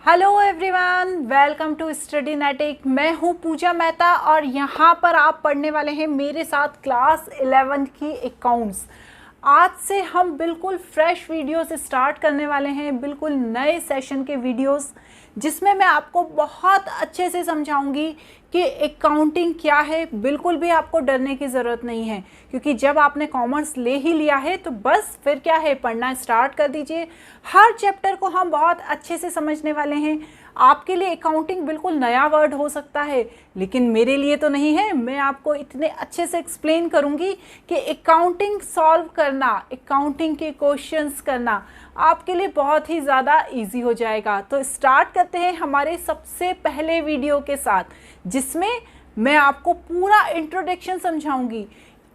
Hello everyone, welcome to Studynetic. मैं हूं पूजा मेहता और यहां पर आप पढ़ने वाले हैं मेरे साथ क्लास 11 की अकाउंट्स। आज से हम बिल्कुल फ्रेश वीडियोस स्टार्ट करने वाले हैं, बिल्कुल नए सेशन के वीडियोस, जिसमें मैं आपको बहुत अच्छे से समझाऊंगी कि अकाउंटिंग क्या है। बिल्कुल भी आपको डरने की ज़रूरत नहीं है, क्योंकि जब आपने कॉमर्स ले ही लिया है तो बस फिर क्या है, पढ़ना स्टार्ट कर दीजिए। हर चैप्टर को हम बहुत अच्छे से समझने वाले हैं। आपके लिए अकाउंटिंग बिल्कुल नया वर्ड हो सकता है, लेकिन मेरे लिए तो नहीं है। मैं आपको इतने अच्छे से एक्सप्लेन करूंगी कि अकाउंटिंग सॉल्व करना, अकाउंटिंग के क्वेश्चंस करना आपके लिए बहुत ही ज़्यादा इजी हो जाएगा। तो स्टार्ट करते हैं हमारे सबसे पहले वीडियो के साथ, जिसमें मैं आपको पूरा इंट्रोडक्शन समझाऊंगी।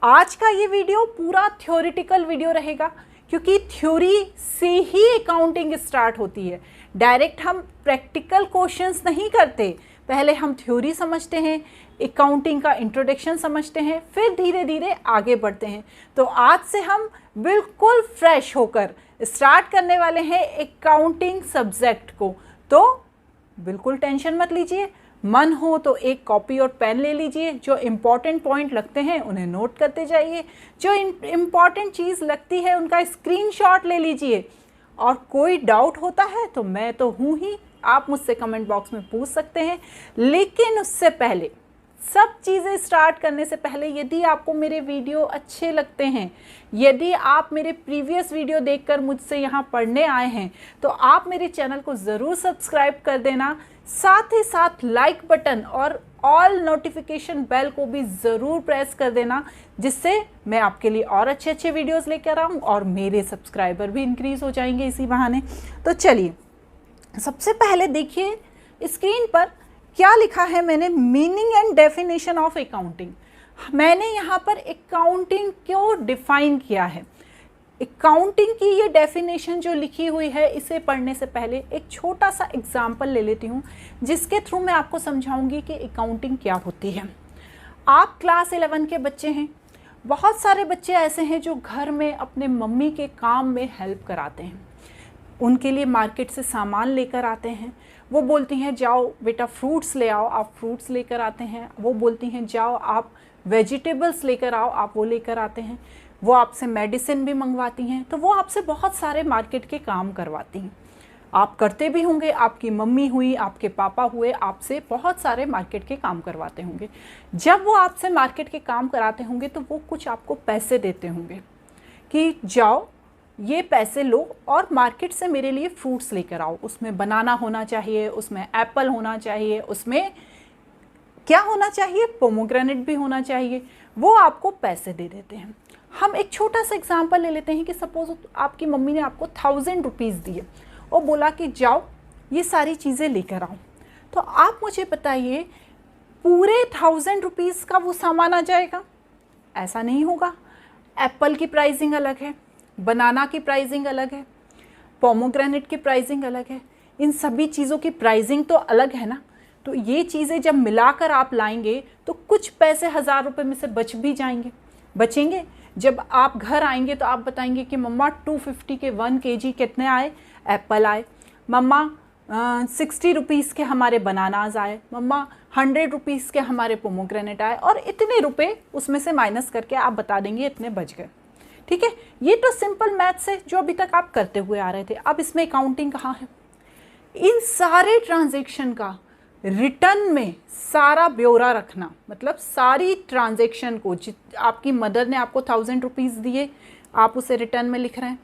आज का ये वीडियो पूरा थ्योरेटिकल वीडियो रहेगा, क्योंकि थ्योरी से ही अकाउंटिंग स्टार्ट होती है। डायरेक्ट हम प्रैक्टिकल क्वेश्चंस नहीं करते, पहले हम थ्योरी समझते हैं, अकाउंटिंग का इंट्रोडक्शन समझते हैं, फिर धीरे धीरे आगे बढ़ते हैं। तो आज से हम बिल्कुल फ्रेश होकर स्टार्ट करने वाले हैं अकाउंटिंग सब्जेक्ट को। तो बिल्कुल टेंशन मत लीजिए, मन हो तो एक कॉपी और पेन ले लीजिए। जो इम्पॉर्टेंट पॉइंट लगते हैं उन्हें नोट करते जाइए, जो इम्पॉर्टेंट चीज़ लगती है उनका स्क्रीनशॉट ले लीजिए। और कोई डाउट होता है तो मैं तो हूँ ही, आप मुझसे कमेंट बॉक्स में पूछ सकते हैं। लेकिन उससे पहले, सब चीज़ें स्टार्ट करने से पहले, यदि आपको मेरे वीडियो अच्छे लगते हैं, यदि आप मेरे प्रीवियस वीडियो देखकर मुझसे यहाँ पढ़ने आए हैं, तो आप मेरे चैनल को ज़रूर सब्सक्राइब कर देना। साथ ही साथ लाइक बटन और ऑल नोटिफिकेशन बेल को भी ज़रूर प्रेस कर देना, जिससे मैं आपके लिए और अच्छे अच्छे वीडियोस लेकर आऊँ और मेरे सब्सक्राइबर भी इंक्रीज़ हो जाएंगे इसी बहाने। तो चलिए, सबसे पहले देखिए स्क्रीन पर क्या लिखा है मैंने, meaning and definition of accounting. मैंने यहाँ पर अकाउंटिंग को डिफाइन किया है। अकाउंटिंग की ये डेफिनेशन जो लिखी हुई है, इसे पढ़ने से पहले एक छोटा सा एग्जाम्पल ले लेती हूँ, जिसके थ्रू मैं आपको समझाऊंगी कि अकाउंटिंग क्या होती है। आप क्लास 11 के बच्चे हैं। बहुत सारे बच्चे ऐसे हैं जो घर में अपने मम्मी के काम में हेल्प कराते हैं। उनके लिए मार्केट से सामान लेकर आते हैं। वो बोलती हैं जाओ बेटा फ्रूट्स ले आओ, आप फ्रूट्स लेकर आते हैं। वो बोलती हैं जाओ आप वेजिटेबल्स लेकर आओ, आप वो लेकर आते हैं। वो आपसे मेडिसिन भी मंगवाती हैं। तो वो आपसे बहुत सारे मार्केट के काम करवाती हैं। आप करते भी होंगे, आपकी मम्मी हुई, आपके पापा हुए, आपसे बहुत सारे मार्केट के काम करवाते होंगे। जब वो आपसे मार्केट के काम कराते होंगे तो वो कुछ आपको पैसे देते होंगे कि जाओ ये पैसे लो और मार्केट से मेरे लिए फ्रूट्स लेकर आओ। उसमें बनाना होना चाहिए, उसमें एप्पल होना चाहिए, उसमें क्या होना चाहिए, पोमोग्रेनेट भी होना चाहिए। वो आपको पैसे दे देते हैं। हम एक छोटा सा एग्जांपल ले लेते हैं कि सपोज आपकी मम्मी ने आपको 1000 रुपीज़ दिए और बोला कि जाओ ये सारी चीज़ें लेकर आओ। तो आप मुझे बताइए, पूरे 1000 रुपीज़ का वो सामान आ जाएगा? ऐसा नहीं होगा। एप्पल की प्राइसिंग अलग है, बनाना की प्राइसिंग अलग है, पोमोग्रेनेट की प्राइसिंग अलग है। इन सभी चीज़ों की प्राइसिंग तो अलग है ना। तो ये चीज़ें जब मिलाकर आप लाएंगे तो कुछ पैसे 1000 रुपये में से बच भी जाएंगे, बचेंगे। जब आप घर आएंगे तो आप बताएंगे कि मम्मा 250 के 1 kg कितने आए, एप्पल आए। मम्मा 60 रुपीज़ के हमारे बनानाज आए। मम्मा 100 रुपीज़ के हमारे पोमोग्रेनेट आए, और इतने रुपए उसमें से माइनस करके आप बता देंगे इतने बच गए। ठीक है, ये तो सिंपल मैथ्स है जो अभी तक आप करते हुए आ रहे थे। अब इसमें अकाउंटिंग कहाँ है? इन सारे ट्रांजैक्शन का रिटर्न में सारा ब्यौरा रखना, मतलब सारी ट्रांजैक्शन को, आपकी मदर ने आपको 1000 रुपीज़ दिए, आप उसे रिटर्न में लिख रहे हैं।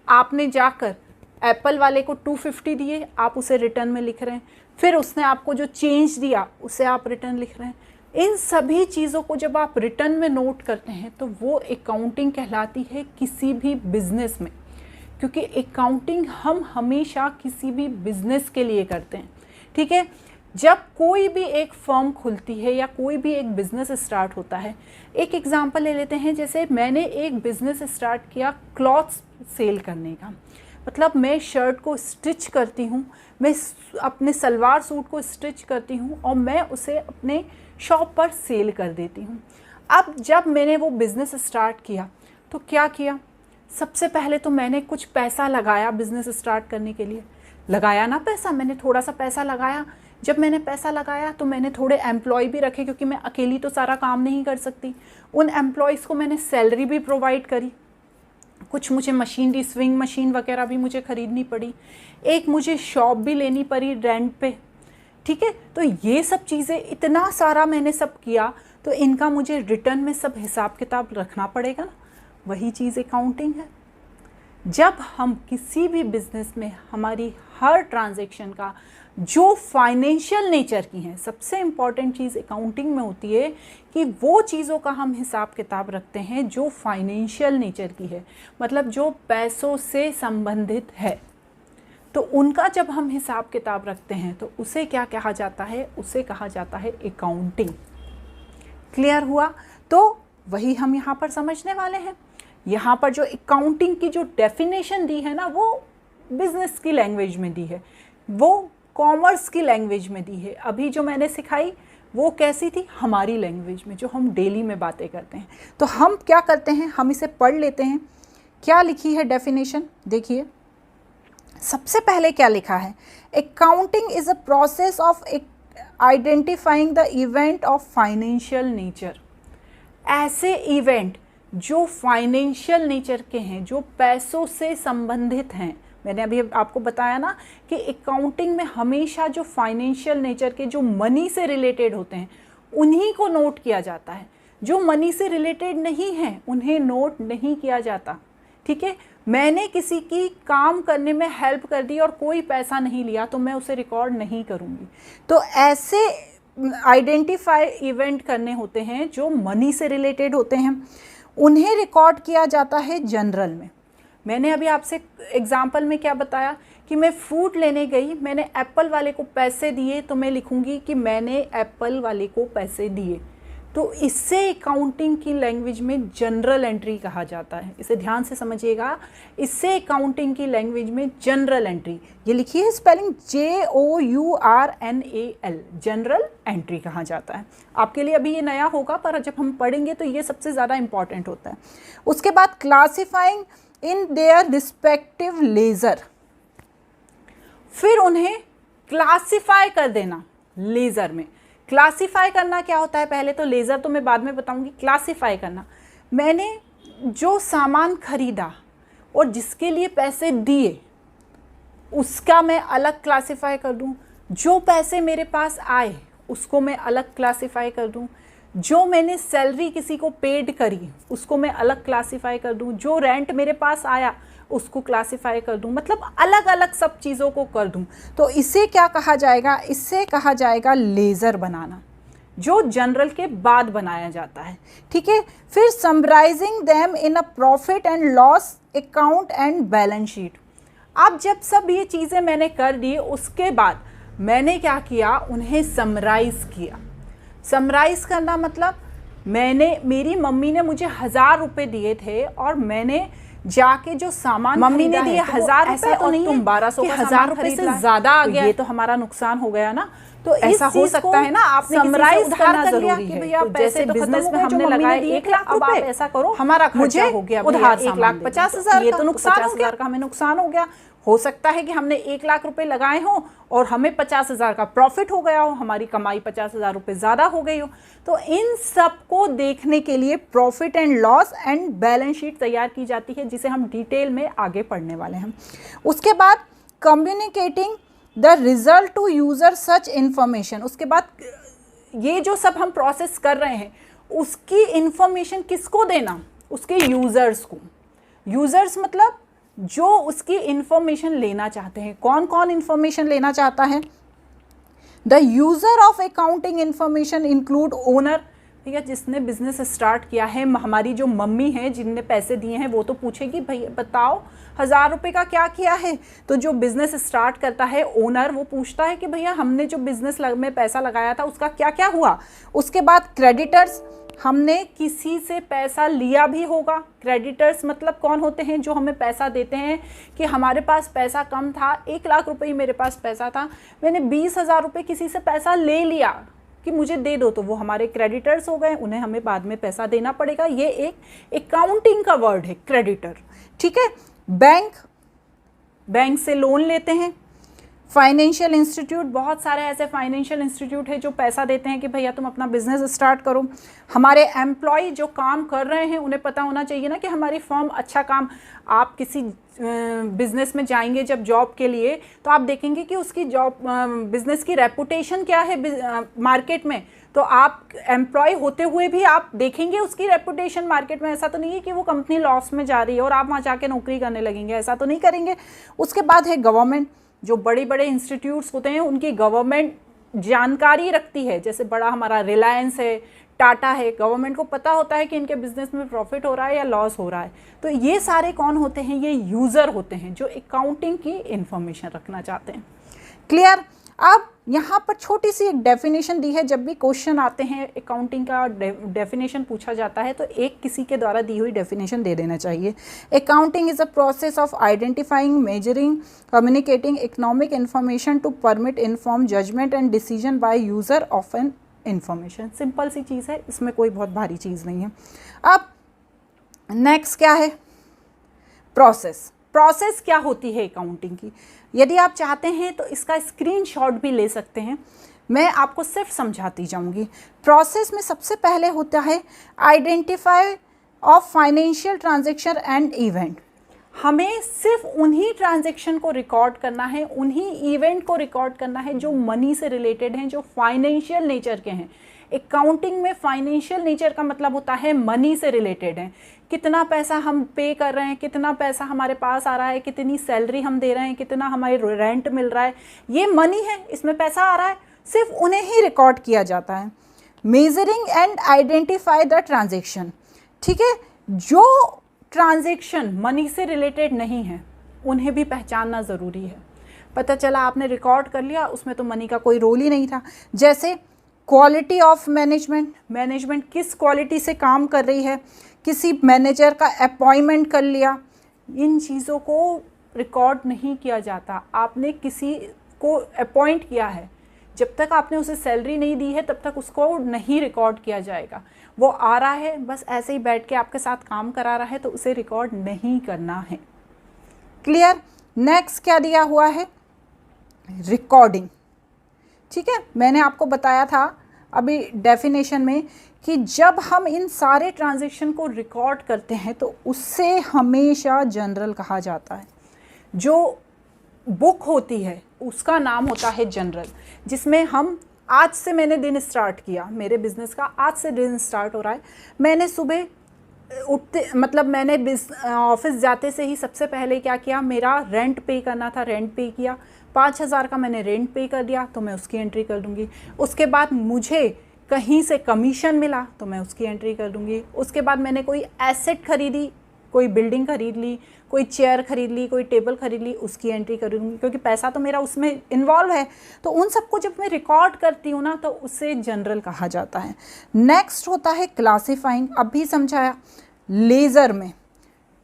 आपने जाकर एप्पल वाले को 250 दिए, आप उसे रिटर्न में लिख रहे हैं। फिर उसने आपको जो चेंज दिया उसे आप रिटर्न लिख रहे हैं। इन सभी चीज़ों को जब आप रिटर्न में नोट करते हैं तो वो अकाउंटिंग कहलाती है किसी भी बिजनेस में, क्योंकि अकाउंटिंग हम हमेशा किसी भी बिजनेस के लिए करते हैं। ठीक है, जब कोई भी एक फर्म खुलती है या कोई भी एक बिज़नेस स्टार्ट होता है, एक एग्जांपल ले लेते हैं। जैसे मैंने एक बिज़नेस स्टार्ट किया क्लॉथ्स सेल करने का, मतलब मैं शर्ट को स्टिच करती हूँ, मैं अपने सलवार सूट को स्टिच करती हूँ और मैं उसे अपने शॉप पर सेल कर देती हूँ। अब जब मैंने वो बिज़नेस स्टार्ट किया तो क्या किया, सबसे पहले तो मैंने कुछ पैसा लगाया बिज़नेस स्टार्ट करने के लिए। लगाया ना पैसा, मैंने थोड़ा सा पैसा लगाया। जब मैंने पैसा लगाया तो मैंने थोड़े एम्प्लॉय भी रखे, क्योंकि मैं अकेली तो सारा काम नहीं कर सकती। उन एम्प्लॉयज़ को मैंने सैलरी भी प्रोवाइड करी। कुछ मुझे मशीनरी, स्विंग मशीन वगैरह भी मुझे ख़रीदनी पड़ी। एक मुझे शॉप भी लेनी पड़ी रेंट पे, ठीक है। तो ये सब चीज़ें, इतना सारा मैंने सब किया, तो इनका मुझे रिटर्न में सब हिसाब किताब रखना पड़ेगा ना। वही चीज़ अकाउंटिंग है। जब हम किसी भी बिजनेस में हमारी हर ट्रांजैक्शन का जो फाइनेंशियल नेचर की हैं, सबसे इम्पॉर्टेंट चीज़ अकाउंटिंग में होती है कि वो चीज़ों का हम हिसाब किताब रखते हैं जो फाइनेंशियल नेचर की है, मतलब जो पैसों से संबंधित है। तो उनका जब हम हिसाब किताब रखते हैं तो उसे क्या कहा जाता है? उसे कहा जाता है अकाउंटिंग। क्लियर हुआ? तो वही हम यहाँ पर समझने वाले हैं। यहाँ पर जो अकाउंटिंग की जो डेफिनेशन दी है ना, वो बिजनेस की लैंग्वेज में दी है, वो कॉमर्स की लैंग्वेज में दी है। अभी जो मैंने सिखाई वो कैसी थी? हमारी लैंग्वेज में, जो हम डेली में बातें करते हैं। तो हम क्या करते हैं, हम इसे पढ़ लेते हैं। क्या लिखी है डेफिनेशन? देखिए सबसे पहले क्या लिखा है, accounting is a process of identifying the event of financial nature. ऐसे इवेंट जो फाइनेंशियल नेचर के हैं, जो पैसों से संबंधित हैं। मैंने अभी आपको बताया ना कि अकाउंटिंग में हमेशा जो फाइनेंशियल नेचर के, जो मनी से रिलेटेड होते हैं, उन्हीं को नोट किया जाता है। जो मनी से रिलेटेड नहीं है उन्हें नोट नहीं किया जाता, ठीक है। मैंने किसी की काम करने में हेल्प कर दी और कोई पैसा नहीं लिया तो मैं उसे रिकॉर्ड नहीं करूँगी। तो ऐसे आइडेंटिफाई इवेंट करने होते हैं जो मनी से रिलेटेड होते हैं, उन्हें रिकॉर्ड किया जाता है जनरल में। मैंने अभी आपसे एग्जाम्पल में क्या बताया कि मैं फ्रूट लेने गई, मैंने एप्पल वाले को पैसे दिए, तो मैं लिखूंगी कि मैंने एप्पल वाले को पैसे दिए। तो इससे अकाउंटिंग की लैंग्वेज में जनरल एंट्री कहा जाता है। इसे ध्यान से समझिएगा, इससे अकाउंटिंग की लैंग्वेज में जनरल एंट्री, ये लिखी है स्पेलिंग JOURNAL, जनरल एंट्री कहा जाता है। आपके लिए अभी ये नया होगा, पर जब हम पढ़ेंगे तो ये सबसे ज़्यादा इंपॉर्टेंट होता है। उसके बाद classifying in their respective laser, फिर उन्हें क्लासिफाई कर देना लेज़र में। क्लासिफाई करना क्या होता है? पहले तो लेज़र तो मैं बाद में बताऊंगी। क्लासिफाई करना, मैंने जो सामान खरीदा और जिसके लिए पैसे दिए उसका मैं अलग क्लासिफाई कर दूं। जो पैसे मेरे पास आए उसको मैं अलग क्लासिफाई कर दूं। जो मैंने सैलरी किसी को पेड करी उसको मैं अलग क्लासिफाई कर दूं। जो रेंट मेरे पास आया उसको क्लासिफाई कर दूं, मतलब अलग अलग सब चीज़ों को कर दूं। तो इसे क्या कहा जाएगा? इससे कहा जाएगा लेज़र बनाना, जो जनरल के बाद बनाया जाता है, ठीक है। फिर summarising them in a profit and loss account and balance sheet. अब जब सब ये चीज़ें मैंने कर दी, उसके बाद मैंने क्या किया? उन्हें समराइज़ किया। समराइज़ करना मतलब मेरी मम्मी ने मुझे 1000 रुपये दिए थे और मैंने जाके जो सामान मम्मी ने दिए 1000 रुपये तो नहीं, तुम 1200 का 1000 रुपये से ज़्यादा आ गया, ये तो हमारा नुकसान हो गया ना। तो ऐसा हो सकता है ना, आपने समराइज करना जरूरी है। भैया पैसे तो बिजनेस में हमने लगाए 1 लाख रुपए, अब आप ऐसा करो हमारा खर्चा हो गया उधार 1,50,000, ये तो नुकसान हो गया, का हमें नुकसान हो गया। हो सकता है कि हमने 1 लाख रुपए लगाए हों और हमें 50,000 का प्रॉफिट हो गया हो, हमारी कमाई 50,000 रुपये ज़्यादा हो गई हो। तो इन सब को देखने के लिए profit and loss and balance sheet तैयार की जाती है, जिसे हम डिटेल में आगे पढ़ने वाले हैं। उसके बाद communicating the result to user such information. उसके बाद ये जो सब हम प्रोसेस कर रहे हैं उसकी इन्फॉर्मेशन किसको देना? उसके यूज़र्स को। यूज़र्स मतलब जो उसकी इंफॉर्मेशन लेना चाहते हैं। कौन कौन इंफॉर्मेशन लेना चाहता है? The user of accounting information include owner. भैया जिसने बिजनेस स्टार्ट किया है, हमारी जो मम्मी है जिनने पैसे दिए हैं, वो तो पूछेगी भैया बताओ 1000 रुपये का क्या किया है। तो जो बिजनेस स्टार्ट करता है ओनर, वो पूछता है कि भैया हमने जो बिजनेस में पैसा लगाया था उसका क्या क्या हुआ। उसके बाद क्रेडिटर्स, हमने किसी से पैसा लिया भी होगा। क्रेडिटर्स मतलब कौन होते हैं? जो हमें पैसा देते हैं कि हमारे पास पैसा कम था, 1 लाख रुपए ही मेरे पास पैसा था, मैंने 20,000 रुपये किसी से पैसा ले लिया कि मुझे दे दो, तो वो हमारे क्रेडिटर्स हो गए, उन्हें हमें बाद में पैसा देना पड़ेगा। ये एक अकाउंटिंग का वर्ड है क्रेडिटर, ठीक है। बैंक से लोन लेते हैं। फाइनेंशियल इंस्टीट्यूट, बहुत सारे ऐसे फाइनेंशियल इंस्टीट्यूट है जो पैसा देते हैं कि भैया तुम अपना बिजनेस स्टार्ट करो। हमारे एम्प्लॉय जो काम कर रहे हैं उन्हें पता होना चाहिए ना कि हमारी फर्म अच्छा काम, आप किसी बिजनेस में जाएंगे जब जॉब के लिए तो आप देखेंगे कि उसकी जॉब बिजनेस की रेपुटेशन क्या है मार्केट में, तो आप एम्प्लॉय होते हुए भी आप देखेंगे उसकी रेपुटेशन मार्केट में। ऐसा तो नहीं है कि वो कंपनी लॉस में जा रही है और आप वहाँ जाके नौकरी करने लगेंगे, ऐसा तो नहीं करेंगे। उसके बाद है गवर्नमेंट, जो बड़े बड़े इंस्टीट्यूट्स होते हैं उनकी गवर्नमेंट जानकारी रखती है, जैसे बड़ा हमारा रिलायंस है, टाटा है, गवर्नमेंट को पता होता है कि इनके बिजनेस में प्रॉफिट हो रहा है या लॉस हो रहा है। तो ये सारे कौन होते हैं, ये यूज़र होते हैं जो अकाउंटिंग की इंफॉर्मेशन रखना चाहते हैं। क्लियर। अब यहाँ पर छोटी सी एक डेफिनेशन दी है, जब भी क्वेश्चन आते हैं अकाउंटिंग का डेफिनेशन पूछा जाता है तो एक किसी के द्वारा दी हुई डेफिनेशन दे देना चाहिए। Accounting is a process of identifying, measuring, communicating economic information to permit inform judgement and decision by user of an information. Simple सी चीज़ है, इसमें कोई बहुत भारी चीज़ नहीं है। अब नेक्स्ट क्या है, प्रोसेस। प्रोसेस क्या होती है अकाउंटिंग की, यदि आप चाहते हैं तो इसका स्क्रीनशॉट भी ले सकते हैं, मैं आपको सिर्फ समझाती जाऊंगी। प्रोसेस में सबसे पहले होता है identify of financial transaction and event. हमें सिर्फ उन्हीं ट्रांजैक्शन को रिकॉर्ड करना है, उन्हीं इवेंट को रिकॉर्ड करना है जो मनी से रिलेटेड हैं, जो फाइनेंशियल नेचर के हैं। अकाउंटिंग में फाइनेंशियल नेचर का मतलब होता है मनी से रिलेटेड है, कितना पैसा हम पे कर रहे हैं, कितना पैसा हमारे पास आ रहा है, कितनी सैलरी हम दे रहे हैं, कितना हमारे रेंट मिल रहा है, ये मनी है, इसमें पैसा आ रहा है, सिर्फ उन्हें ही रिकॉर्ड किया जाता है। Measuring and identify the transaction, ठीक है, जो ट्रांजेक्शन मनी से रिलेटेड नहीं है उन्हें भी पहचानना ज़रूरी है। पता चला आपने रिकॉर्ड कर लिया, उसमें तो मनी का कोई रोल ही नहीं था। जैसे क्वालिटी ऑफ मैनेजमेंट, मैनेजमेंट किस क्वालिटी से काम कर रही है, किसी मैनेजर का अपॉइंटमेंट कर लिया, इन चीज़ों को रिकॉर्ड नहीं किया जाता। आपने किसी को अपॉइंट किया है, जब तक आपने उसे सैलरी नहीं दी है तब तक उसको नहीं रिकॉर्ड किया जाएगा। वो आ रहा है बस ऐसे ही बैठ के आपके साथ काम करा रहा है तो उसे रिकॉर्ड नहीं करना है। क्लियर। नेक्स्ट क्या दिया हुआ है, रिकॉर्डिंग, ठीक है। मैंने आपको बताया था अभी डेफिनेशन में कि जब हम इन सारे ट्रांजैक्शन को रिकॉर्ड करते हैं तो उससे हमेशा जनरल कहा जाता है। जो बुक होती है उसका नाम होता है जनरल, जिसमें हम आज से मैंने दिन स्टार्ट किया, मेरे बिज़नेस का आज से दिन स्टार्ट हो रहा है। मैंने सुबह उठते मतलब मैंने ऑफिस जाते से ही सबसे पहले क्या किया, मेरा रेंट पे करना था, रेंट पे किया, 5,000 का मैंने रेंट पे कर दिया तो मैं उसकी एंट्री कर दूंगी। उसके बाद मुझे कहीं से कमीशन मिला तो मैं उसकी एंट्री कर दूंगी। उसके बाद मैंने कोई एसेट खरीदी, कोई बिल्डिंग खरीद ली, कोई चेयर खरीद ली, कोई टेबल खरीद ली, उसकी एंट्री कर दूंगी, क्योंकि पैसा तो मेरा उसमें इन्वॉल्व है। तो उन सबको जब मैं रिकॉर्ड करती हूँ ना तो उसे जनरल कहा जाता है। नेक्स्ट होता है क्लासिफाइंग, अभी समझाया। लेज़र में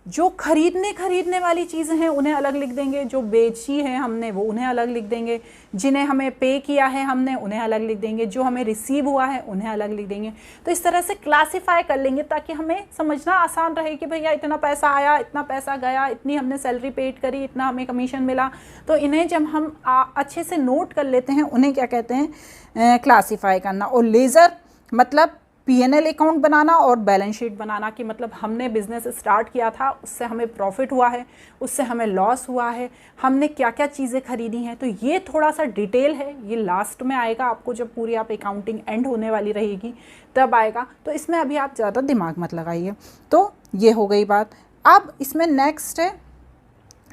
जो खरीदने वाली चीज़ें हैं उन्हें अलग लिख देंगे, जो बेची है हमने वो उन्हें अलग लिख देंगे, जिन्हें हमें पे किया है हमने उन्हें अलग लिख देंगे, जो हमें रिसीव हुआ है उन्हें अलग लिख देंगे। तो इस तरह से क्लासिफाई कर लेंगे ताकि हमें समझना आसान रहे कि भैया इतना पैसा आया, इतना पैसा गया, इतनी हमने सैलरी पेड करी, इतना हमें कमीशन मिला। तो इन्हें जब हम अच्छे से नोट कर लेते हैं उन्हें क्या कहते हैं, क्लासीफाई करना। और लेज़र मतलब P&L अकाउंट बनाना और बैलेंस शीट बनाना, कि मतलब हमने बिज़नेस स्टार्ट किया था, उससे हमें प्रॉफिट हुआ है, उससे हमें लॉस हुआ है, हमने क्या क्या चीज़ें खरीदी हैं। तो ये थोड़ा सा डिटेल है, ये लास्ट में आएगा, आपको जब पूरी आप अकाउंटिंग एंड होने वाली रहेगी तब आएगा। तो इसमें अभी आप ज़्यादा दिमाग मत लगाइए। तो ये हो गई बात। अब इसमें नेक्स्ट है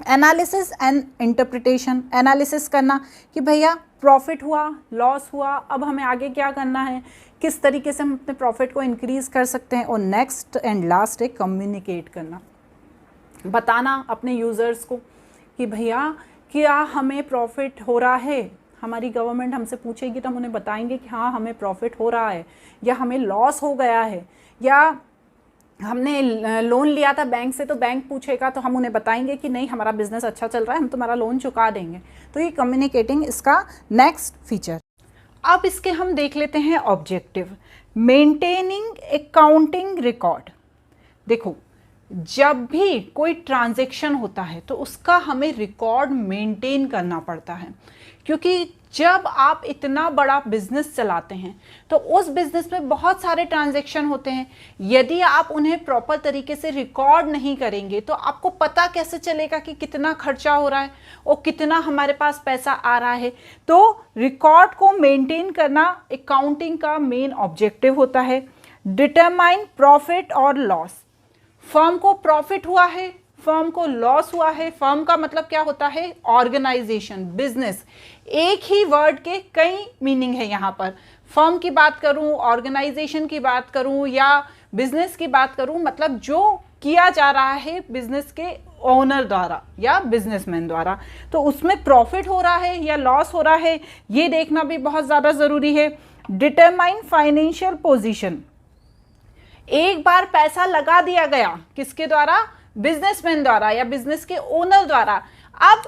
एनालिसिस एंड इंटरप्रिटेशन। एनालिसिस करना कि भैया प्रॉफिट हुआ, लॉस हुआ, अब हमें आगे क्या करना है, किस तरीके से हम अपने प्रॉफिट को इंक्रीज़ कर सकते हैं। और नेक्स्ट एंड लास्ट है कम्युनिकेट करना, बताना अपने यूज़र्स को कि भैया क्या हमें प्रॉफिट हो रहा है। हमारी गवर्नमेंट हमसे पूछेगी तो हम उन्हें बताएंगे कि हाँ हमें प्रॉफिट हो रहा है, या हमें लॉस हो गया है, या हमने लोन लिया था बैंक से तो बैंक पूछेगा तो हम उन्हें बताएंगे कि नहीं हमारा बिज़नेस अच्छा चल रहा है, हम तुम्हारा लोन चुका देंगे। तो ये कम्युनिकेटिंग इसका नेक्स्ट फीचर। अब इसके हम देख लेते हैं ऑब्जेक्टिव। Maintaining accounting record. देखो जब भी कोई ट्रांजैक्शन होता है तो उसका हमें रिकॉर्ड मेंटेन करना पड़ता है। क्योंकि जब आप इतना बड़ा बिजनेस चलाते हैं तो उस बिजनेस में बहुत सारे ट्रांजैक्शन होते हैं। यदि आप उन्हें प्रॉपर तरीके से रिकॉर्ड नहीं करेंगे तो आपको पता कैसे चलेगा कि कितना खर्चा हो रहा है और कितना हमारे पास पैसा आ रहा है। तो रिकॉर्ड को मेंटेन करना अकाउंटिंग का मेन ऑब्जेक्टिव होता है। डिटरमाइन प्रॉफिट और लॉस। फर्म को प्रॉफिट हुआ है, फर्म को लॉस हुआ है। फर्म का मतलब क्या होता है? Organisation, business. एक ही वर्ड के कई मीनिंग है यहाँ पर। फर्म की बात करूँ, ऑर्गेनाइजेशन की बात करूँ या बिजनेस की बात करूँ, मतलब जो किया जा रहा है बिजनेस के ओनर द्वारा या बिजनेसमैन द्वारा, तो उसमें प्रॉफिट हो रहा है या लॉस हो रहा है, ये देखना भी बहुत ज़्यादा ज़रूरी है। Determine financial position. एक बार पैसा लगा दिया गया, किसके द्वारा? बिजनेसमैन द्वारा या बिजनेस के ओनर द्वारा। अब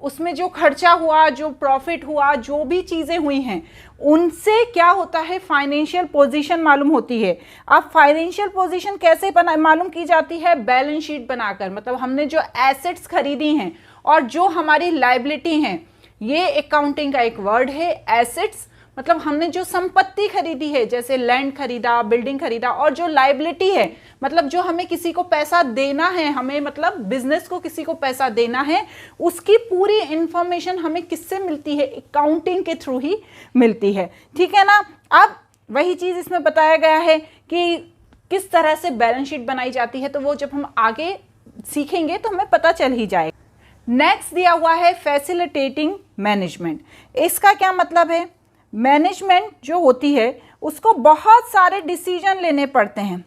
उसमें जो खर्चा हुआ, जो प्रॉफिट हुआ, जो भी चीज़ें हुई हैं, उनसे क्या होता है? फाइनेंशियल पोजीशन मालूम होती है। अब फाइनेंशियल पोजीशन कैसे मालूम की जाती है? बैलेंस शीट बनाकर। मतलब हमने जो एसेट्स खरीदी हैं और जो हमारी लायबिलिटी हैं, ये अकाउंटिंग का एक वर्ड है। एसेट्स मतलब हमने जो संपत्ति खरीदी है, जैसे लैंड खरीदा, बिल्डिंग खरीदा, और जो लायबिलिटी है मतलब जो हमें किसी को पैसा देना है, हमें मतलब बिजनेस को किसी को पैसा देना है, उसकी पूरी इंफॉर्मेशन हमें किससे मिलती है? अकाउंटिंग के थ्रू ही मिलती है। ठीक है ना। अब वही चीज़ इसमें बताया गया है कि किस तरह से बैलेंस शीट बनाई जाती है, तो वो जब हम आगे सीखेंगे तो हमें पता चल ही जाएगा। नेक्स्ट दिया हुआ है फैसिलिटेटिंग मैनेजमेंट। इसका क्या मतलब है? मैनेजमेंट जो होती है उसको बहुत सारे डिसीजन लेने पड़ते हैं।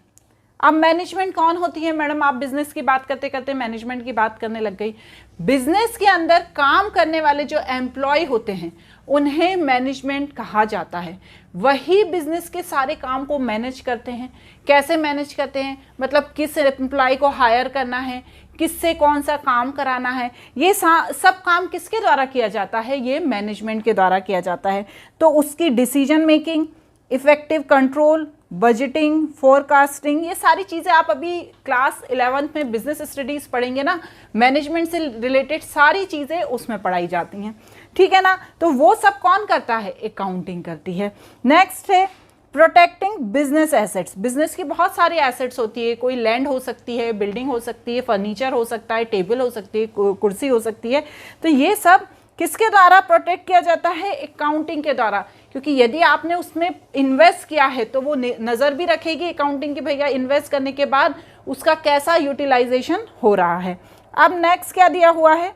अब मैनेजमेंट कौन होती है? मैडम आप बिजनेस की बात करते करते मैनेजमेंट की बात करने लग गई। बिजनेस के अंदर काम करने वाले जो एम्प्लॉय होते हैं उन्हें मैनेजमेंट कहा जाता है। वही बिजनेस के सारे काम को मैनेज करते हैं। कैसे मैनेज करते हैं? मतलब किस एम्प्लॉय को हायर करना है, किससे कौन सा काम कराना है, ये सब काम किसके द्वारा किया जाता है? ये मैनेजमेंट के द्वारा किया जाता है। तो उसकी decision making, effective control, budgeting, forecasting, ये सारी चीज़ें आप अभी क्लास 11th में बिजनेस स्टडीज़ पढ़ेंगे ना, मैनेजमेंट से रिलेटेड सारी चीज़ें उसमें पढ़ाई जाती हैं। ठीक है ना। तो वो सब कौन करता है? अकाउंटिंग करती है। नेक्स्ट है प्रोटेक्टिंग बिजनेस एसेट्स। बिजनेस की बहुत सारी एसेट्स होती है। कोई लैंड हो सकती है, बिल्डिंग हो सकती है, फर्नीचर हो सकता है, टेबल हो सकती है, कुर्सी हो सकती है। तो ये सब किसके द्वारा प्रोटेक्ट किया जाता है? अकाउंटिंग के द्वारा। क्योंकि यदि आपने उसमें इन्वेस्ट किया है तो वो नज़र भी रखेगी अकाउंटिंग की, भैया इन्वेस्ट करने के बाद उसका कैसा यूटिलाइजेशन हो रहा है। अब नेक्स्ट क्या दिया हुआ है?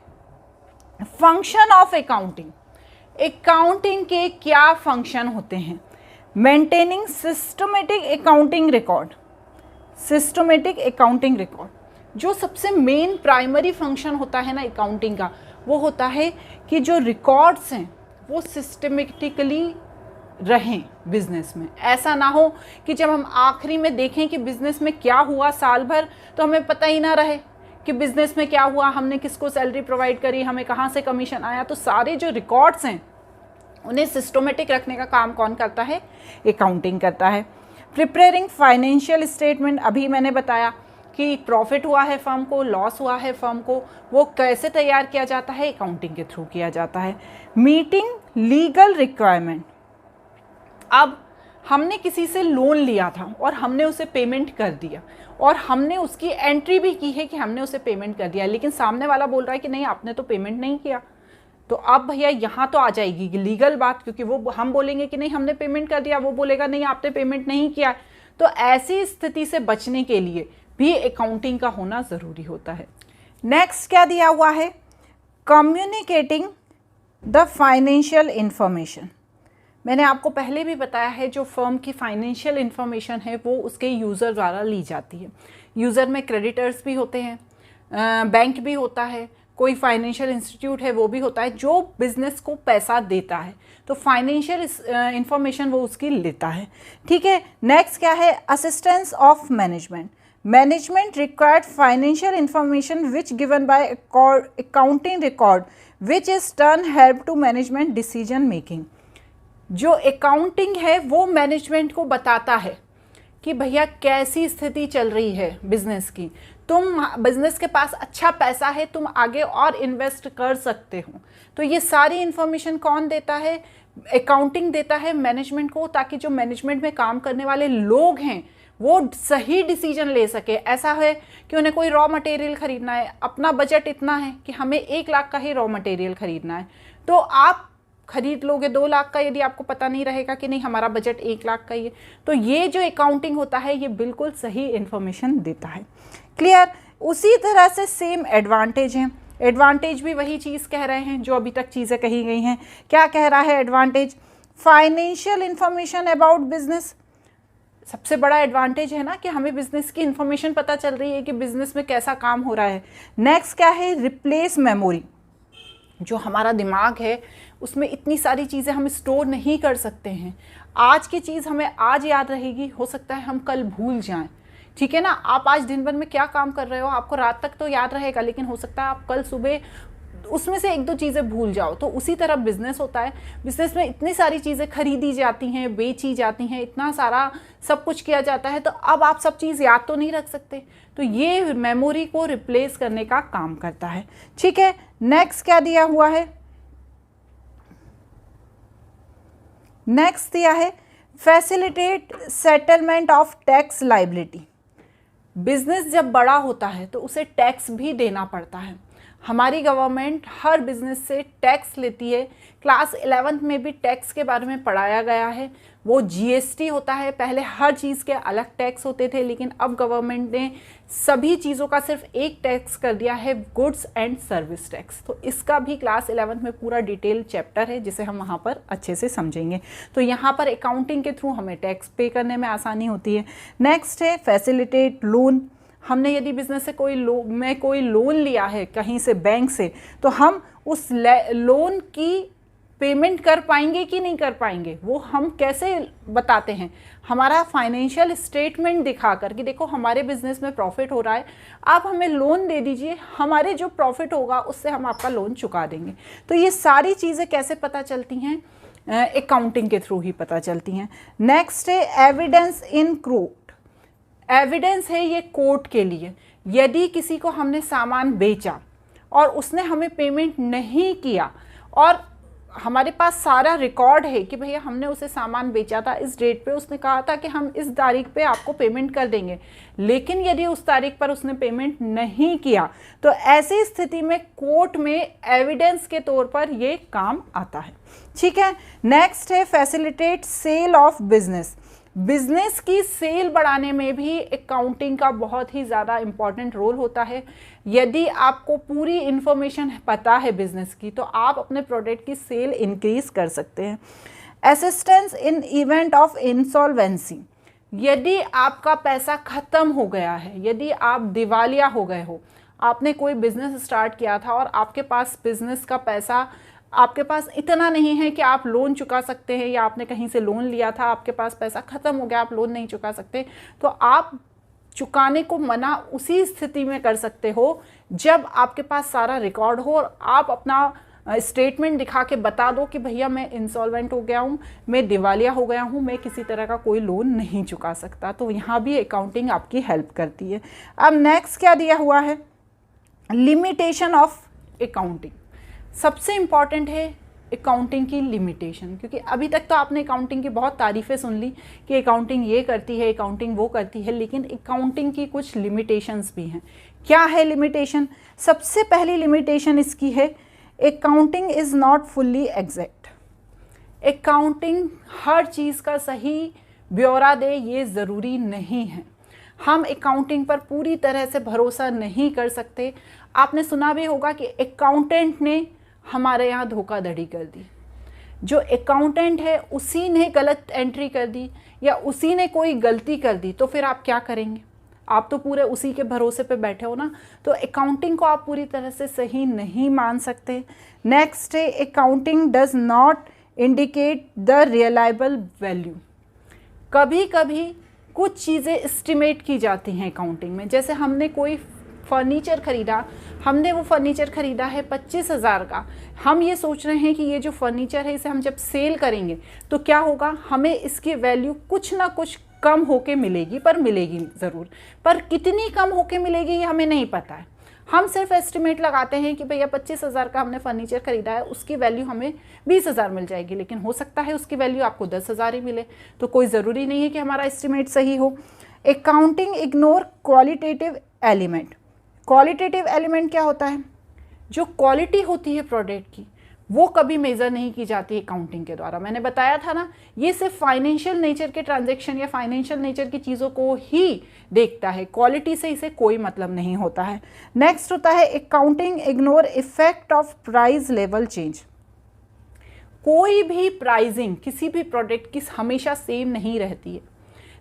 Function of accounting. अकाउंटिंग के क्या फंक्शन होते हैं? Maintaining systematic accounting record. Systematic accounting record जो सबसे मेन प्राइमरी फंक्शन होता है ना अकाउंटिंग का, वो होता है कि जो रिकॉर्ड्स हैं वो सिस्टमेटिकली रहें बिजनेस में। ऐसा ना हो कि जब हम आखिरी में देखें कि बिजनेस में क्या हुआ साल भर, तो हमें पता ही ना रहे कि बिजनेस में क्या हुआ, हमने किसको सैलरी प्रोवाइड करी, हमें कहाँ से कमीशन आया। तो सारे जो रिकॉर्ड्स हैं उन्हें सिस्टमेटिक रखने का काम कौन करता है? अकाउंटिंग करता है। प्रिपेयरिंग फाइनेंशियल स्टेटमेंट, अभी मैंने बताया कि प्रॉफिट हुआ है फर्म को, लॉस हुआ है फर्म को, वो कैसे तैयार किया जाता है? अकाउंटिंग के थ्रू किया जाता है। Meeting legal requirement. अब हमने किसी से लोन लिया था और हमने उसे पेमेंट कर दिया और हमने उसकी एंट्री भी की है कि हमने उसे पेमेंट कर दिया, लेकिन सामने वाला बोल रहा है कि नहीं आपने तो पेमेंट नहीं किया। तो अब भैया यहाँ तो आ जाएगी लीगल बात, क्योंकि वो हम बोलेंगे कि नहीं हमने पेमेंट कर दिया, वो बोलेगा नहीं आपने पेमेंट नहीं किया। तो ऐसी स्थिति से बचने के लिए भी अकाउंटिंग का होना ज़रूरी होता है। नेक्स्ट क्या दिया हुआ है? Communicating the financial information. मैंने आपको पहले भी बताया है जो फर्म की फाइनेंशियल इंफॉर्मेशन है वो उसके यूज़र द्वारा ली जाती है। यूज़र में क्रेडिटर्स भी होते हैं, बैंक भी होता है, कोई फाइनेंशियल इंस्टीट्यूट है वो भी होता है जो बिजनेस को पैसा देता है। तो फाइनेंशियल इंफॉर्मेशन वो उसकी लेता है। ठीक है। नेक्स्ट क्या है? Assistance of management. Management required financial information which given by accounting record which is turn help to management decision making. जो अकाउंटिंग है वो मैनेजमेंट को बताता है कि भैया कैसी स्थिति चल रही है बिजनेस की, तुम बिजनेस के पास अच्छा पैसा है, तुम आगे और इन्वेस्ट कर सकते हो। तो ये सारी इन्फॉर्मेशन कौन देता है? अकाउंटिंग देता है मैनेजमेंट को, ताकि जो मैनेजमेंट में काम करने वाले लोग हैं वो सही डिसीजन ले सके। ऐसा है कि उन्हें कोई रॉ मटेरियल खरीदना है, अपना बजट इतना है कि हमें 1 लाख का ही रॉ मटेरियल खरीदना है, तो आप खरीद लोगे 2 लाख का, यदि आपको पता नहीं रहेगा कि नहीं हमारा बजट 1 लाख का ही है। तो ये जो अकाउंटिंग होता है ये बिल्कुल सही इन्फॉर्मेशन देता है। क्लियर? उसी तरह से सेम एडवांटेज हैं। एडवांटेज भी वही चीज़ कह रहे हैं जो अभी तक चीज़ें कही गई हैं। क्या कह रहा है advantage? Financial information about business. सबसे बड़ा एडवांटेज है ना कि हमें बिजनेस की इंफॉर्मेशन पता चल रही है कि बिजनेस में कैसा काम हो रहा है। नेक्स्ट क्या है? Replace memory. जो हमारा दिमाग है उसमें इतनी सारी चीज़ें हम स्टोर नहीं कर सकते हैं। आज की चीज़ हमें आज याद रहेगी, हो सकता है हम कल भूल जाएं। ठीक है ना? आप आज दिन भर में क्या काम कर रहे हो आपको रात तक तो याद रहेगा, लेकिन हो सकता है आप कल सुबह उसमें से 1-2 चीज़ें भूल जाओ। तो उसी तरह बिजनेस होता है। बिजनेस में इतनी सारी चीज़ें खरीदी जाती हैं, बेची जाती हैं, इतना सारा सब कुछ किया जाता है, तो अब आप सब चीज़ याद तो नहीं रख सकते। तो ये मेमोरी को रिप्लेस करने का काम करता है। ठीक है, नेक्स्ट क्या दिया हुआ है? नेक्स्ट दिया है facilitate settlement of tax liability. Business जब बड़ा होता है तो उसे टैक्स भी देना पड़ता है। हमारी गवर्नमेंट हर बिजनेस से टैक्स लेती है। क्लास 11th में भी टैक्स के बारे में पढ़ाया गया है। वो GST होता है। पहले हर चीज़ के अलग टैक्स होते थे, लेकिन अब गवर्नमेंट ने सभी चीज़ों का सिर्फ एक टैक्स कर दिया है, गुड्स एंड सर्विस टैक्स। तो इसका भी क्लास 11th में पूरा डिटेल चैप्टर है जिसे हम वहाँ पर अच्छे से समझेंगे। तो यहाँ पर अकाउंटिंग के थ्रू हमें टैक्स पे करने में आसानी होती है। नेक्स्ट है फैसिलिटेट लोन। हमने यदि बिजनेस से कोई लोन लिया है कहीं से, बैंक से, तो हम उस लोन की पेमेंट कर पाएंगे कि नहीं कर पाएंगे, वो हम कैसे बताते हैं? हमारा फाइनेंशियल स्टेटमेंट दिखा कर कि देखो हमारे बिजनेस में प्रॉफिट हो रहा है, आप हमें लोन दे दीजिए, हमारे जो प्रॉफिट होगा उससे हम आपका लोन चुका देंगे। तो ये सारी चीज़ें कैसे पता चलती हैं? अकाउंटिंग के थ्रू ही पता चलती हैं। नेक्स्ट है एविडेंस इन कोर्ट। एविडेंस है ये कोर्ट के लिए। यदि किसी को हमने सामान बेचा और उसने हमें पेमेंट नहीं किया और हमारे पास सारा रिकॉर्ड है कि भैया हमने उसे सामान बेचा था इस डेट पे, उसने कहा था कि हम इस तारीख पे आपको पेमेंट कर देंगे, लेकिन यदि उस तारीख पर उसने पेमेंट नहीं किया, तो ऐसी स्थिति में कोर्ट में एविडेंस के तौर पर ये काम आता है। ठीक है, नेक्स्ट है facilitate sale of business. Business की सेल बढ़ाने में भी अकाउंटिंग का बहुत ही ज़्यादा इम्पॉर्टेंट रोल होता है। यदि आपको पूरी इन्फॉर्मेशन पता है बिजनेस की, तो आप अपने प्रोडक्ट की सेल इंक्रीज कर सकते हैं। Assistance in event of insolvency. यदि आपका पैसा ख़त्म हो गया है, यदि आप दिवालिया हो गए हो, आपने कोई बिजनेस स्टार्ट किया था और आपके पास बिजनेस का पैसा आपके पास इतना नहीं है कि आप लोन चुका सकते हैं, या आपने कहीं से लोन लिया था, आपके पास पैसा ख़त्म हो गया, आप लोन नहीं चुका सकते, तो आप चुकाने को मना उसी स्थिति में कर सकते हो जब आपके पास सारा रिकॉर्ड हो और आप अपना स्टेटमेंट दिखा के बता दो कि भैया मैं इंसॉल्वेंट हो गया हूँ, मैं दिवालिया हो गया हूँ, मैं किसी तरह का कोई लोन नहीं चुका सकता। तो यहाँ भी अकाउंटिंग आपकी हेल्प करती है। अब नेक्स्ट क्या दिया हुआ है? Limitation of accounting. सबसे इम्पॉर्टेंट है अकाउंटिंग की लिमिटेशन, क्योंकि अभी तक तो आपने अकाउंटिंग की बहुत तारीफ़ें सुन ली कि अकाउंटिंग ये करती है, अकाउंटिंग वो करती है, लेकिन अकाउंटिंग की कुछ लिमिटेशंस भी हैं। क्या है लिमिटेशन? सबसे पहली लिमिटेशन इसकी है accounting is not fully exact. Accounting हर चीज़ का सही ब्यौरा दे ये ज़रूरी नहीं है। हम अकाउंटिंग पर पूरी तरह से भरोसा नहीं कर सकते। आपने सुना भी होगा कि अकाउंटेंट ने हमारे यहाँ धोखाधड़ी कर दी। जो अकाउंटेंट है उसी ने गलत एंट्री कर दी या उसी ने कोई गलती कर दी, तो फिर आप क्या करेंगे? आप तो पूरे उसी के भरोसे पे बैठे हो ना। तो अकाउंटिंग को आप पूरी तरह से सही नहीं मान सकते। नेक्स्ट है accounting does not indicate the reliable value. कभी कभी कुछ चीज़ें एस्टिमेट की जाती हैं अकाउंटिंग में। जैसे हमने कोई फर्नीचर ख़रीदा, हमने वो फर्नीचर ख़रीदा है 25,000 का। हम ये सोच रहे हैं कि ये जो फर्नीचर है इसे हम जब सेल करेंगे तो क्या होगा, हमें इसकी वैल्यू कुछ ना कुछ कम होके मिलेगी, पर मिलेगी ज़रूर। पर कितनी कम होके मिलेगी ये हमें नहीं पता है। हम सिर्फ एस्टिमेट लगाते हैं कि भैया 25,000 का हमने फर्नीचर खरीदा है, उसकी वैल्यू हमें 20,000 मिल जाएगी, लेकिन हो सकता है उसकी वैल्यू आपको 10,000 ही मिले। तो कोई ज़रूरी नहीं है कि हमारा एस्टिमेट सही हो। Accounting ignore qualitative element. Qualitative element क्या होता है? जो क्वालिटी होती है प्रोडक्ट की वो कभी मेज़र नहीं की जाती अकाउंटिंग के द्वारा। मैंने बताया था ना, ये सिर्फ फाइनेंशियल नेचर के ट्रांजैक्शन या फाइनेंशियल नेचर की चीज़ों को ही देखता है, क्वालिटी से इसे कोई मतलब नहीं होता है। नेक्स्ट होता है accounting ignore effect of price level change. कोई भी प्राइसिंग किसी भी प्रोडक्ट की हमेशा सेम नहीं रहती है,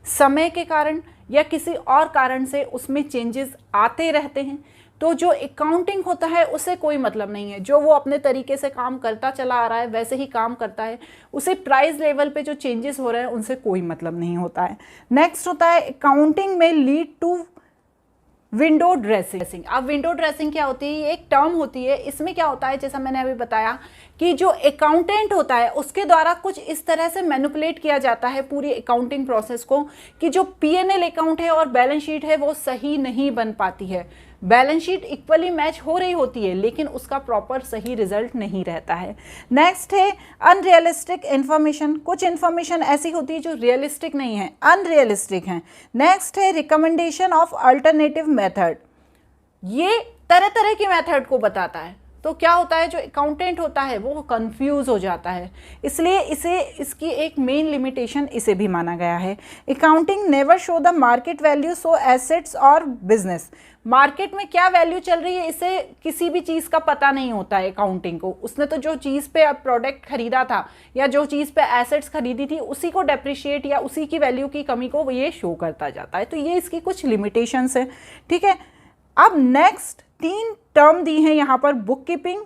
समय के कारण या किसी और कारण से उसमें चेंजेस आते रहते हैं। तो जो अकाउंटिंग होता है उससे कोई मतलब नहीं है, जो वो अपने तरीके से काम करता चला आ रहा है वैसे ही काम करता है, उसे प्राइस लेवल पे जो चेंजेस हो रहे हैं उनसे कोई मतलब नहीं होता है। नेक्स्ट होता है अकाउंटिंग में लीड टू विंडो ड्रेसिंग। अब विंडो ड्रेसिंग क्या होती है? ये एक टर्म होती है। इसमें क्या होता है, जैसा मैंने अभी बताया कि जो अकाउंटेंट होता है उसके द्वारा कुछ इस तरह से मैनिपुलेट किया जाता है पूरी अकाउंटिंग प्रोसेस को कि जो P&L अकाउंट है और बैलेंस शीट है वो सही नहीं बन पाती है। बैलेंस शीट इक्वली मैच हो रही होती है लेकिन उसका प्रॉपर सही रिजल्ट नहीं रहता है। नेक्स्ट है अनरियलिस्टिक इन्फॉर्मेशन। कुछ इन्फॉर्मेशन ऐसी होती है जो रियलिस्टिक नहीं है, अनरियलिस्टिक है। नेक्स्ट है रिकमेंडेशन ऑफ अल्टरनेटिव मेथड। ये तरह तरह की मेथड को बताता है। तो क्या होता है, जो अकाउंटेंट होता है वो कंफ्यूज हो जाता है, इसलिए इसकी एक मेन लिमिटेशन इसे भी माना गया है। Accounting never show the market value so assets और बिजनेस। मार्केट में क्या वैल्यू चल रही है इसे किसी भी चीज़ का पता नहीं होता है अकाउंटिंग को। उसने तो जो चीज़ पे प्रोडक्ट खरीदा था या जो चीज़ पे एसेट्स खरीदी थी उसी को डेप्रिशिएट या उसी की वैल्यू की कमी को ये शो करता जाता है। तो ये इसकी कुछ लिमिटेशंस है, ठीक है। अब नेक्स्ट 3 टर्म दी हैं यहाँ पर, book keeping,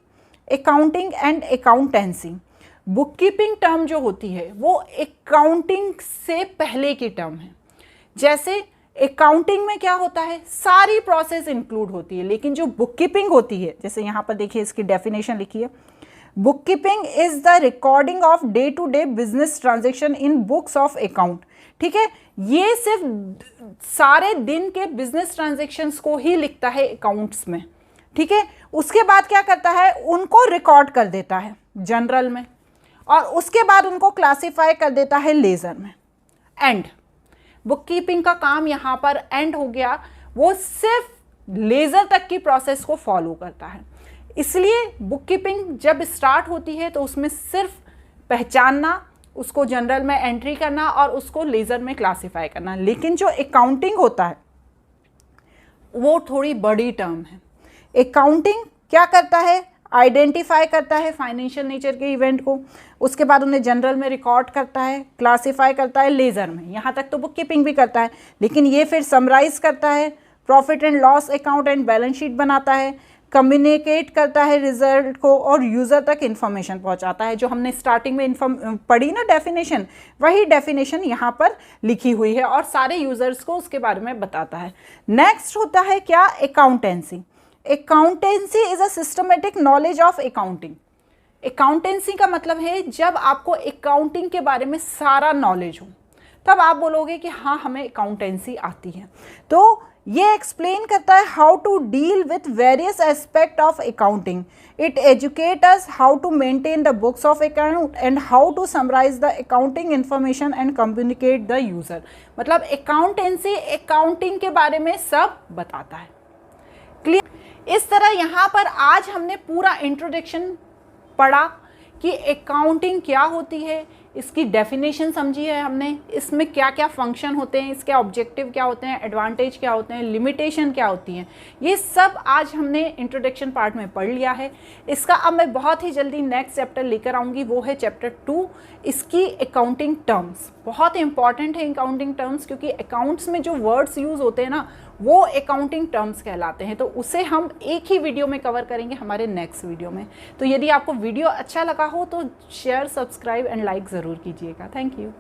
accounting and accountancy. Book keeping term जो होती है वो अकाउंटिंग से पहले की टर्म है। जैसे अकाउंटिंग में क्या होता है, सारी प्रोसेस इंक्लूड होती है, लेकिन जो बुक कीपिंग होती है, जैसे यहाँ पर देखिए इसकी डेफिनेशन लिखी है, bookkeeping is the recording of day to day business transaction in books of account. ठीक है, ये सिर्फ सारे दिन के बिजनेस ट्रांजेक्शन्स को ही लिखता है अकाउंट्स में, ठीक है। उसके बाद क्या करता है, उनको रिकॉर्ड कर देता है जनरल में और उसके बाद उनको क्लासिफाई कर देता है लेजर में। एंड बुक कीपिंग का काम यहाँ पर एंड हो गया, वो सिर्फ लेजर तक की प्रोसेस को फॉलो करता है। इसलिए बुक कीपिंग जब स्टार्ट होती है तो उसमें सिर्फ पहचानना, उसको जनरल में एंट्री करना और उसको लेजर में क्लासिफाई करना। लेकिन जो अकाउंटिंग होता है वो थोड़ी बड़ी टर्म है। अकाउंटिंग क्या करता है, आइडेंटिफाई करता है फाइनेंशियल नेचर के इवेंट को, उसके बाद उन्हें जनरल में रिकॉर्ड करता है, क्लासिफाई करता है लेजर में, यहाँ तक तो बुक कीपिंग भी करता है, लेकिन ये फिर समराइज करता है, profit and loss account and balance sheet बनाता है, कम्युनिकेट करता है रिजल्ट को और यूज़र तक इन्फॉर्मेशन पहुंचाता है। जो हमने स्टार्टिंग में पढ़ी ना डेफिनेशन, वही डेफिनेशन यहाँ पर लिखी हुई है और सारे यूज़र्स को उसके बारे में बताता है। नेक्स्ट होता है क्या, accountancy. Accountancy is a systematic knowledge of accounting. Accountancy का मतलब है जब आपको अकाउंटिंग के बारे में सारा नॉलेज हो तब आप बोलोगे कि हाँ हमें अकाउंटेंसी आती है। तो ये एक्सप्लेन करता है how to deal with various aspect of accounting. It educate us how to maintain the books of account and how to summarise the accounting information and communicate the user. मतलब accountancy accounting के बारे में सब बताता है। Clear? इस तरह यहाँ पर आज हमने पूरा इंट्रोडक्शन पढ़ा कि अकाउंटिंग क्या होती है, इसकी डेफिनेशन समझी है हमने, इसमें क्या क्या फंक्शन होते हैं, इसके ऑब्जेक्टिव क्या होते हैं, एडवांटेज क्या होते हैं, लिमिटेशन क्या होती हैं, ये सब आज हमने इंट्रोडक्शन पार्ट में पढ़ लिया है। इसका अब मैं बहुत ही जल्दी नेक्स्ट चैप्टर लेकर आऊँगी, वो है चैप्टर 2, इसकी अकाउंटिंग टर्म्स। बहुत इंपॉर्टेंट है अकाउंटिंग टर्म्स, क्योंकि अकाउंट्स में जो वर्ड्स यूज़ होते हैं ना वो अकाउंटिंग टर्म्स कहलाते हैं। तो उसे हम एक ही वीडियो में कवर करेंगे हमारे नेक्स्ट वीडियो में। तो यदि आपको वीडियो अच्छा लगा हो तो शेयर, सब्सक्राइब एंड लाइक ज़रूर कीजिएगा। Thank you.